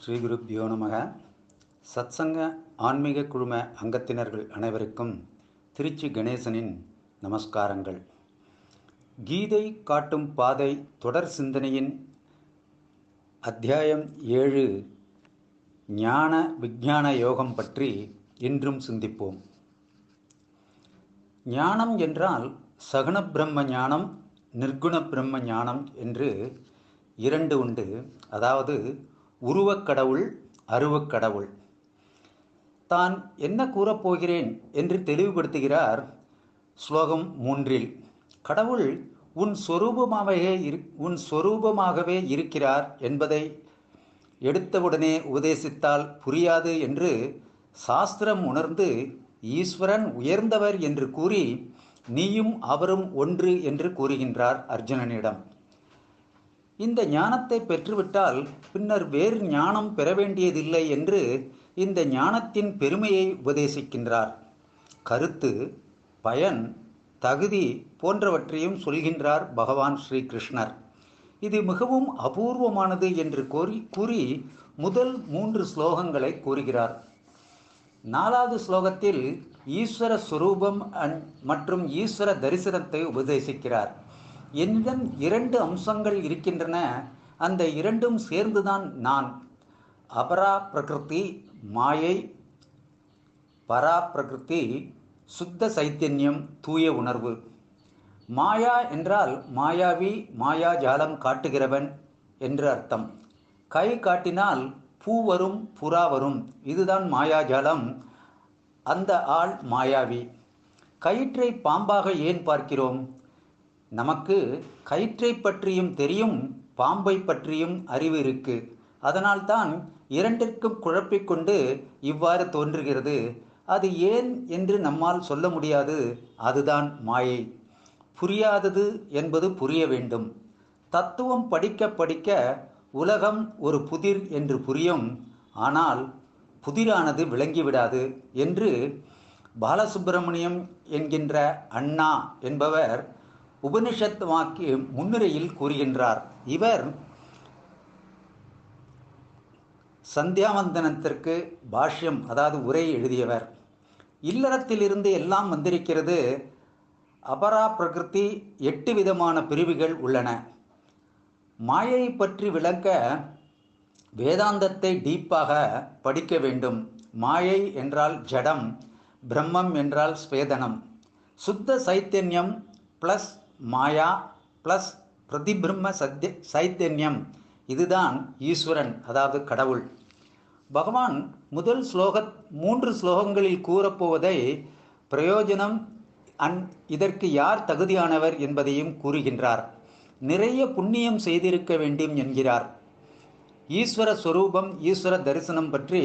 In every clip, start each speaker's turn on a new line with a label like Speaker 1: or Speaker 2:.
Speaker 1: ஸ்ரீ குருப்யோ நமக. சத்சங்க ஆன்மீக குழும அங்கத்தினர்கள் அனைவருக்கும் திருச்சி கணேசனின் நமஸ்காரங்கள். கீதை காட்டும் பாதை தொடர் சிந்தனையின் அத்தியாயம் 7 ஞான விஞ்ஞான யோகம் பற்றி இன்றும் சிந்திப்போம். ஞானம் என்றால் சகுண பிரம்ம ஞானம், நிர்குண பிரம்ம ஞானம் என்று இரண்டு உண்டு. அதாவது உருவக்கடவுள், அருவக்கடவுள். தான் என்ன கூறப்போகிறேன் என்று தெளிவுபடுத்துகிறார் ஸ்லோகம் 3. கடவுள் உன் சொரூபமாகவே இருக்கிறார் என்பதை எடுத்தவுடனே உபதேசித்தால் புரியாது என்று சாஸ்திரம் உணர்ந்து ஈஸ்வரன் உயர்ந்தவர் என்று கூறி நீயும் அவரும் ஒன்று என்று கூறுகின்றார் அர்ஜுனனிடம். இந்த ஞானத்தை பெற்றுவிட்டால் பின்னர் வேறு ஞானம் பெற வேண்டியதில்லை என்று இந்த ஞானத்தின் பெருமையை உபதேசிக்கின்றார். கருத்து, பயன், தகுதி போன்றவற்றையும் சொல்கின்றார் பகவான் ஸ்ரீ கிருஷ்ணர். இது மிகவும் அபூர்வமானது என்று கூறி முதல் 3 ஸ்லோகங்களை கூறுகிறார். 4வது ஸ்லோகத்தில் ஈஸ்வர சுரூபம் மற்றும் ஈஸ்வர தரிசனத்தை உபதேசிக்கிறார். என்னிடம் 2 அம்சங்கள் இருக்கின்றன, அந்த இரண்டும் சேர்ந்துதான் நான். அபரா பிரகிருதி மாயை, பரா பிரகிருதி சுத்த சைத்தன்யம், தூய உணர்வு. மாயா என்றால் மாயாவி, மாயாஜாலம் காட்டுகிறவன் என்று அர்த்தம். கை காட்டினால் பூ வரும், புறா வரும், இதுதான் மாயாஜாலம். அந்த ஆள் மாயாவி. கயிற்றை பாம்பாக ஏன் பார்க்கிறோம்? நமக்கு கயிற்றை பற்றியும் தெரியும், பாம்பை பற்றியும் அறிவு இருக்கு. அதனால்தான் இரண்டிற்கும் குழப்பிக்கொண்டு இவ்வாறு தோன்றுகிறது. அது ஏன் என்று நம்மால் சொல்ல முடியாது. அதுதான் மாயை. புரியாதது என்பது புரிய வேண்டும். தத்துவம் படிக்க படிக்க உலகம் ஒரு புதிர் என்று புரியும். ஆனால் புதிரானது விளங்கிவிடாது என்று பாலசுப்பிரமணியம் என்கின்ற அண்ணா என்பவர் உபனிஷத் வாக்கிய முன்னுரையில் கூறுகின்றார். இவர் சந்தியாவந்தனத்திற்கு பாஷ்யம், அதாவது உரை எழுதியவர். இல்லறத்திலிருந்து எல்லாம் வந்திருக்கிறது. அபரா பிரகிருதி 8 விதமான பிரிவுகள் உள்ளன. மாயை பற்றி விளக்க வேதாந்தத்தை டீப்பாக படிக்க வேண்டும். மாயை என்றால் ஜடம், பிரம்மம் என்றால் ஸ்வேதனம். சுத்த சைத்தன்யம் ப்ளஸ் மாயா ப்ளஸ் பிரதிபிரம்ம சைத்தன்யம், இதுதான் ஈஸ்வரன், அதாவது கடவுள். பகவான் முதல் 3 ஸ்லோகங்களில் கூறப்போவதை பிரயோஜனம், இதற்கு யார் தகுதியானவர் என்பதையும் கூறுகின்றார். நிறைய புண்ணியம் செய்திருக்க வேண்டும் என்கிறார். ஈஸ்வர ஸ்வரூபம், ஈஸ்வர தரிசனம் பற்றி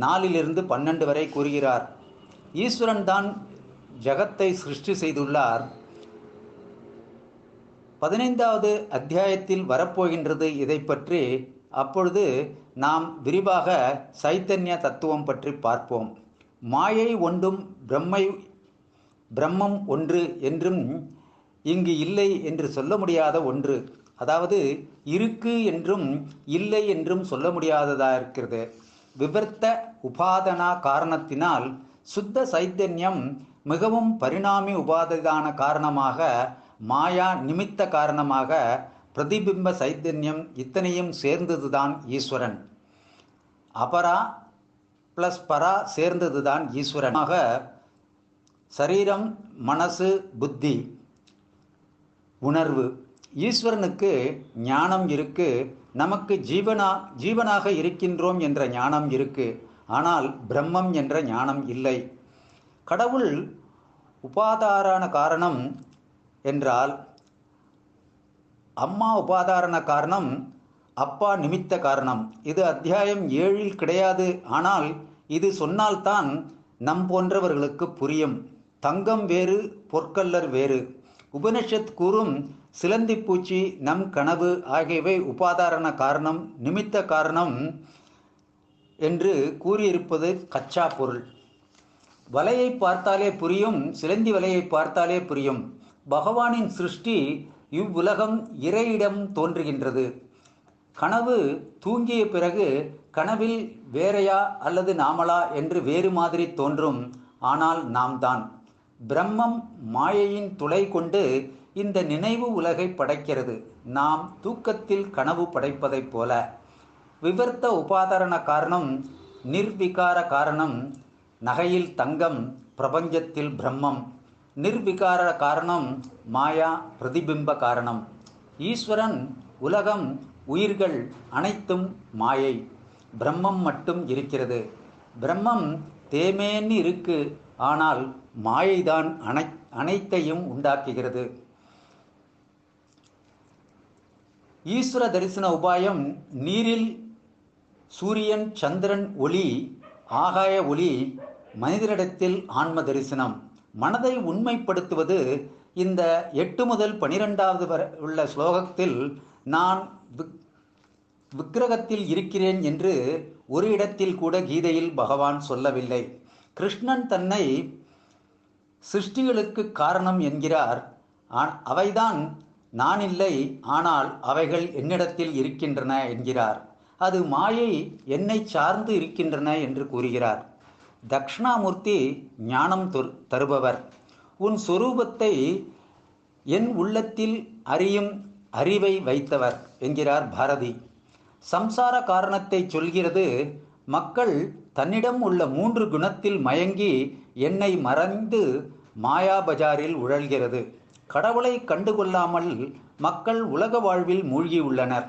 Speaker 1: 4 - 12 வரை கூறுகிறார். ஈஸ்வரன் தான் ஜகத்தை சிருஷ்டி செய்துள்ளார். 15வது அத்தியாயத்தில் வரப்போகின்றது இதை பற்றி. அப்பொழுது நாம் விரிவாக சைத்தன்ய தத்துவம் பற்றி பார்ப்போம். மாயை ஒன்றும் பிரம்மம் ஒன்று என்றும் இங்கு இல்லை என்று சொல்ல முடியாத ஒன்று. அதாவது இருக்கு என்றும் இல்லை என்றும் சொல்ல முடியாததாக இருக்கிறது. விவர்த்த உபாதனா காரணத்தினால் சுத்த சைத்தன்யம் மிகவும் பரிணாமி உபாதான காரணமாக, மாயா நிமித்த காரணமாக, பிரதிபிம்ப சைத்தன்யம், இத்தனையும் சேர்ந்ததுதான் ஈஸ்வரன். அபரா ப்ளஸ் பரா சேர்ந்ததுதான் ஈஸ்வரனாக. சரீரம், மனசு, புத்தி, உணர்வு. ஈஸ்வரனுக்கு ஞானம் இருக்கு, நமக்கு ஜீவனாக இருக்கின்றோம் என்ற ஞானம் இருக்கு. ஆனால் பிரம்மம் என்ற ஞானம் இல்லை. கடவுள் உபாதாரண காரணம் என்றால் அம்மா உபாதாரண காரணம், அப்பா நிமித்த காரணம். இது அத்தியாயம் 7 கிடையாது. ஆனால் இது சொன்னால்தான் நம் போன்றவர்களுக்கு புரியும். தங்கம் வேறு, பொற்கல்லர் வேறு. உபனிஷத் கூறும் சிலந்தி பூச்சி, நம் கனவு ஆகியவை உபாதாரண காரணம், நிமித்த காரணம் என்று கூறியிருப்பது கச்சா பொருள். வலையை பார்த்தாலே புரியும், சிலந்தி வலையை பார்த்தாலே புரியும். பகவானின் சிருஷ்டி இவ்வுலகம் இறையிடம் தோன்றுகின்றது. கனவு தூங்கிய பிறகு கனவில் வேறையா அல்லது நாமளா என்று வேறு மாதிரி தோன்றும். ஆனால் நாம் தான். பிரம்மம் மாயையின் துளை கொண்டு இந்த நினைவு உலகை படைக்கிறது. நாம் தூக்கத்தில் கனவு படைப்பதைப் போல. விவர்த்த உபாதாரண காரணம் நிர்விகார காரணம். நகையில் தங்கம், பிரபஞ்சத்தில் பிரம்மம். நிர்விகார காரணம் மாயா, பிரதிபிம்ப காரணம். ஈஸ்வரன், உலகம், உயிர்கள் அனைத்தும் மாயை. பிரம்மம் மட்டும் இருக்கிறது. பிரம்மம் தேமேன்னு இருக்கு. ஆனால் மாயைதான் அனைத்தையும் உண்டாக்குகிறது. ஈஸ்வர தரிசன உபாயம் நீரில் சூரியன், சந்திரன் ஒளி, ஆகாய ஒளி. மனிதனிடத்தில் ஆன்ம தரிசனம். மனதை உண்மைப்படுத்துவது. இந்த 8 முதல் 12வது வரை உள்ள ஸ்லோகத்தில் நான் விக்கிரகத்தில் இருக்கிறேன் என்று ஒரு இடத்தில் கூட கீதையில் பகவான் சொல்லவில்லை. கிருஷ்ணன் தன்னை சிருஷ்டிகளுக்கு காரணம் என்கிறார். அவைதான் நான் இல்லை, ஆனால் அவைகள் என்னிடத்தில் இருக்கின்றன என்கிறார். அது மாயை என்னை சார்ந்து இருக்கின்றன என்று கூறுகிறார். தக்ஷணாமூர்த்தி ஞானம் தருபவர். உன் சொரூபத்தை என் உள்ளத்தில் அறியும் அறிவை வைத்தவர் என்கிறார் பாரதி. சம்சார காரணத்தை சொல்கிறது. மக்கள் தன்னிடம் உள்ள 3 குணத்தில் மயங்கி என்னை மறந்து மாயா பஜாரில் உழல்கிறது. கடவுளை கண்டுகொள்ளாமல் மக்கள் உலக வாழ்வில் மூழ்கியுள்ளனர்.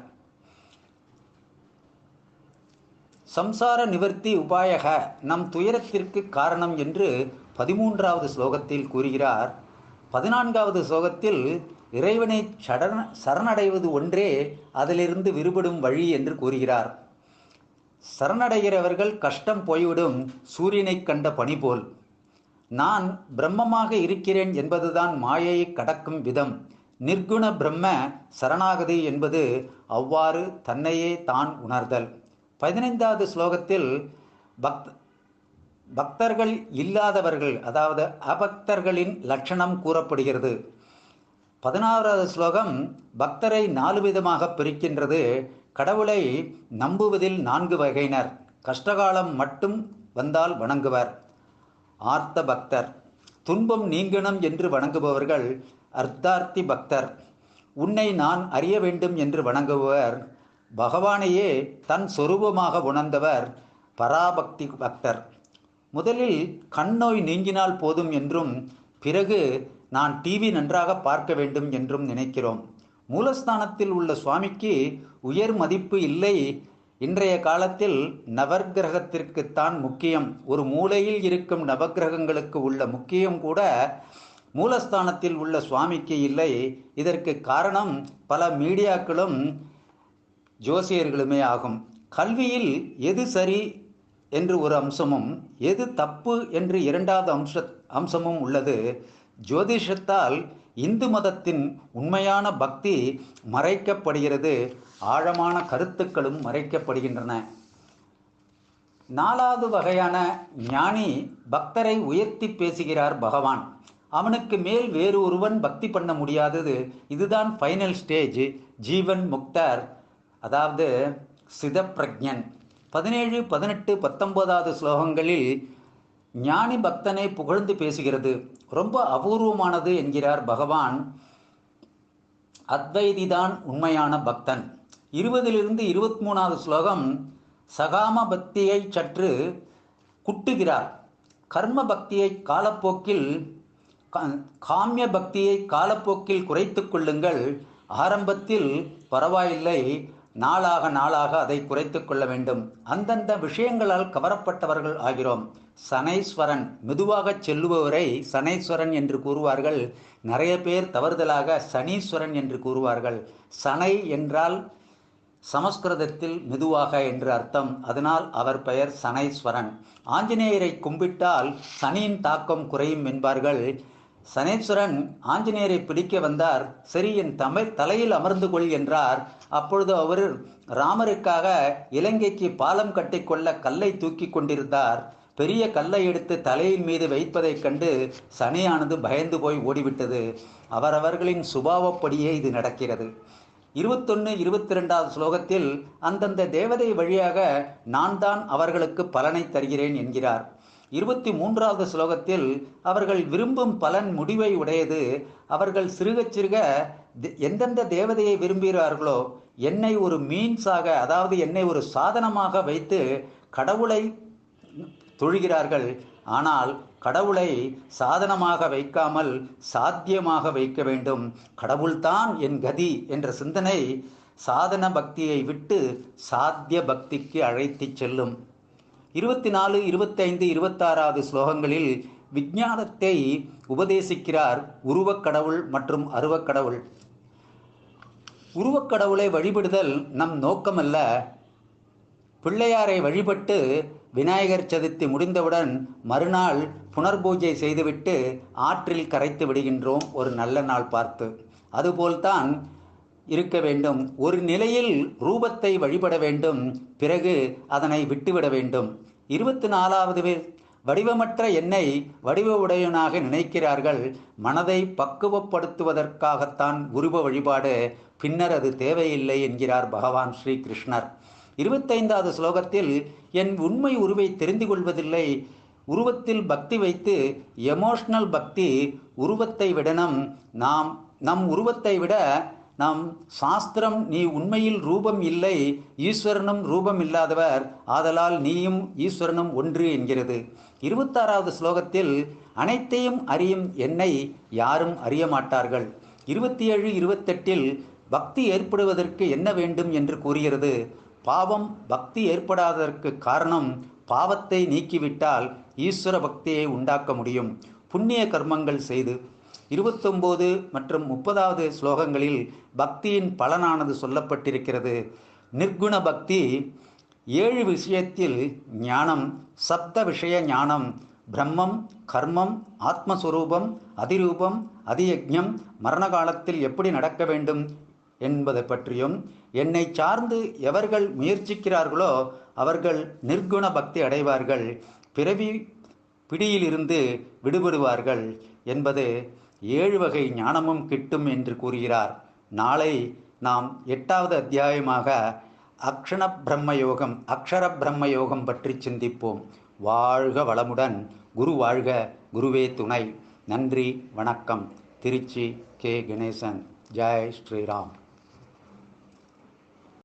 Speaker 1: சம்சார நிவர்த்தி உபாயக, நம் துயரத்திற்கு காரணம் என்று 13வது ஸ்லோகத்தில் கூறுகிறார். 14வது ஸ்லோகத்தில் இறைவனை சரணடைவது ஒன்றே அதிலிருந்து விடுபடும் வழி என்று கூறுகிறார். சரணடைகிறவர்கள் கஷ்டம் போய்விடும், சூரியனை கண்ட பனி போல். நான் பிரம்மமாக இருக்கிறேன் என்பதுதான் மாயையை கடக்கும் விதம். நிர்குண பிரம்ம சரணாகதி என்பது அவ்வாறு தன்னையே தான் உணர்தல். 15வது ஸ்லோகத்தில் பக்தர்கள் இல்லாதவர்கள், அதாவது அபக்தர்களின் லட்சணம் கூறப்படுகிறது. 16வது ஸ்லோகம் பக்தரை 4 விதமாக பிரிக்கின்றது. கடவுளை நம்புவதில் 4 வகையினர். கஷ்டகாலம் மட்டும் வந்தால் வணங்குவர், ஆர்த்த பக்தர். துன்பம் நீங்கணும் என்று வணங்குபவர்கள் அர்த்தார்த்தி பக்தர். உன்னை நான் அறிய வேண்டும் என்று வணங்குபவர், பகவானையே தன் சொரூபமாக உணர்ந்தவர் பராபக்தி பக்தர். முதலில் கண் நோய் நீங்கினால் போதும் என்றும் பிறகு நான் டிவி நன்றாக பார்க்க வேண்டும் என்றும் நினைக்கிறோம். மூலஸ்தானத்தில் உள்ள சுவாமிக்கு உயர் மதிப்பு இல்லை. இன்றைய காலத்தில் நவக்கிரகத்திற்குத்தான் முக்கியம். ஒரு மூலையில் இருக்கும் நவக்கிரகங்களுக்கு உள்ள முக்கியம் கூட மூலஸ்தானத்தில் உள்ள சுவாமிக்கு இல்லை. இதற்கு காரணம் பல மீடியாக்களும் ஜோசியர்களுமே ஆகும். கல்வியில் எது சரி என்று ஒரு அம்சமும் எது தப்பு என்று 2வது அம்சமும் உள்ளது. ஜோதிஷத்தால் இந்து மதத்தின் உண்மையான பக்தி மறைக்கப்படுகிறது. ஆழமான கருத்துக்களும் மறைக்கப்படுகின்றன. 4வது வகையான ஞானி பக்தரை உயர்த்தி பேசுகிறார் பகவான். அவனுக்கு மேல் வேறு ஒருவன் பக்தி பண்ண முடியாதது. இதுதான் ஃபைனல் ஸ்டேஜ். ஜீவன் முக்தர், அதாவது சிதப்பிரஜன். 17, 18, 19வது ஸ்லோகங்களில் ஞானி பக்தனை புகழ்ந்து பேசுகிறது. ரொம்ப அபூர்வமானது என்கிறார் பகவான். அத்வைதிதான் உண்மையான பக்தன். 20லிருந்து 23வது ஸ்லோகம் சகாம பக்தியை சற்று குட்டுகிறார். கர்ம பக்தியை காலப்போக்கில், காமிய பக்தியை காலப்போக்கில் குறைத்து கொள்ளுங்கள். ஆரம்பத்தில் பரவாயில்லை, நாளாக நாளாக அதை குறைத்து கொள்ள வேண்டும். அந்தந்த விஷயங்களால் கவரப்பட்டவர்கள் ஆகிறோம். சனைஸ்வரன், மெதுவாக செல்லுபவரை சனைஸ்வரன் என்று கூறுவார்கள். நிறைய பேர் தவறுதலாக சனீஸ்வரன் என்று கூறுவார்கள். சனை என்றால் சமஸ்கிருதத்தில் மெதுவாக என்று அர்த்தம். அதனால் அவர் பெயர் சனைஸ்வரன். ஆஞ்சநேயரை கும்பிட்டால் சனியின் தாக்கம் குறையும் என்பார்கள். சனேஸ்வரன் ஆஞ்சநேயரை பிடிக்க வந்தார். சரி, என் தலையில் அமர்ந்து கொள் என்றார். அப்பொழுது அவர் ராமருக்காக இலங்கைக்கு பாலம் கட்டிக்கொள்ள கல்லை தூக்கி கொண்டிருந்தார். பெரிய கல்லை எடுத்து தலையின் மீது வைப்பதைக் கண்டு சனியானது பயந்து போய் ஓடிவிட்டது. அவரவர்களின் சுபாவப்படியே இது நடக்கிறது. 21, 22வது ஸ்லோகத்தில் அந்தந்த தேவதை வழியாக நான் தான் அவர்களுக்கு பலனை தருகிறேன் என்கிறார். 23வது ஸ்லோகத்தில் அவர்கள் விரும்பும் பலன் முடிவை உடையது. அவர்கள் சிறுக சிறுக எந்தெந்த தேவதையை விரும்புகிறார்களோ என்னை ஒரு மீன்ஸாக, அதாவது என்னை ஒரு சாதனமாக வைத்து கடவுளை தொழுகிறார்கள். ஆனால் கடவுளை சாதனமாக வைக்காமல் சாத்தியமாக வைக்க வேண்டும். கடவுள்தான் என் கதி என்ற சிந்தனை சாதன பக்தியை விட்டு சாத்திய பக்திக்கு அழைத்து செல்லும். 24, 25, 26வது ஸ்லோகங்களில் விஞ்ஞானத்தை உபதேசிக்கிறார். உருவக்கடவுள் மற்றும் அருவக்கடவுள். உருவக்கடவுளை வழிபடுதல் நம் நோக்கமல்ல. பிள்ளையாரை வழிபட்டு விநாயகர் சதுர்த்தி முடிந்தவுடன் மறுநாள் புனர்பூஜை செய்துவிட்டு ஆற்றில் கரைத்து விடுகின்றோம் ஒரு நல்ல நாள் பார்த்து. அதுபோல்தான் இருக்க வேண்டும். ஒரு நிலையில் ரூபத்தை வழிபட வேண்டும், பிறகு அதனை விட்டுவிட வேண்டும். 24வது வடிவமற்ற என்னை வடிவ உடையவனாக நினைக்கிறார்கள். மனதை பக்குவப்படுத்துவதற்காகத்தான் உருவ வழிபாடு, பின்னர் அது தேவையில்லை என்கிறார் பகவான் ஸ்ரீ கிருஷ்ணர். 25வது ஸ்லோகத்தில் என் உண்மை உருவை தெரிந்து கொள்வதில்லை. உருவத்தில் பக்தி வைத்து எமோஷனல் பக்தி. உருவத்தை விடணும் நம் உருவத்தை விட நம் சாஸ்திரம் நீ உண்மையில் ரூபம் இல்லை, ஈஸ்வரனும் ரூபம் இல்லாதவர், ஆதலால் நீயும் ஈஸ்வரனும் ஒன்று என்கிறது. 26வது ஸ்லோகத்தில் அனைத்தையும் அறியும் என்னை யாரும் அறிய மாட்டார்கள். 27, 28இல் பக்தி ஏற்படுவதற்கு என்ன வேண்டும் என்று கூறுகிறது. பாவம் பக்தி ஏற்படாததற்கு காரணம் பாவத்தை நீக்கிவிட்டால் ஈஸ்வர பக்தியை உண்டாக்க முடியும், புண்ணிய கர்மங்கள் செய்து. 29 மற்றும் 30வது ஸ்லோகங்களில் பக்தியின் பலனானது சொல்லப்பட்டிருக்கிறது. நிர்குண பக்தி 7 விஷயத்தில் ஞானம், சப்த விஷய ஞானம், பிரம்மம், கர்மம், ஆத்மஸ்வரூபம், அதிரூபம், அதியஜ்ஞம், மரண காலத்தில் எப்படி நடக்க வேண்டும் என்பதை பற்றியும், என்னை சார்ந்து எவர்கள் முயற்சிக்கிறார்களோ அவர்கள் நிர்குண பக்தி அடைவார்கள், பிறவி பிடியிலிருந்து விடுபடுவார்கள் என்பது 7 வகை ஞானமும் கிட்டும் என்று கூறுகிறார். நாளை நாம் 8வது அத்தியாயமாக அக்ஷர பிரம்ம யோகம் பற்றி சிந்திப்போம். வாழ்க வளமுடன். குரு வாழ்க, குருவே துணை. நன்றி, வணக்கம். திருச்சி கே. கணேசன். ஜெய் ஸ்ரீராம்.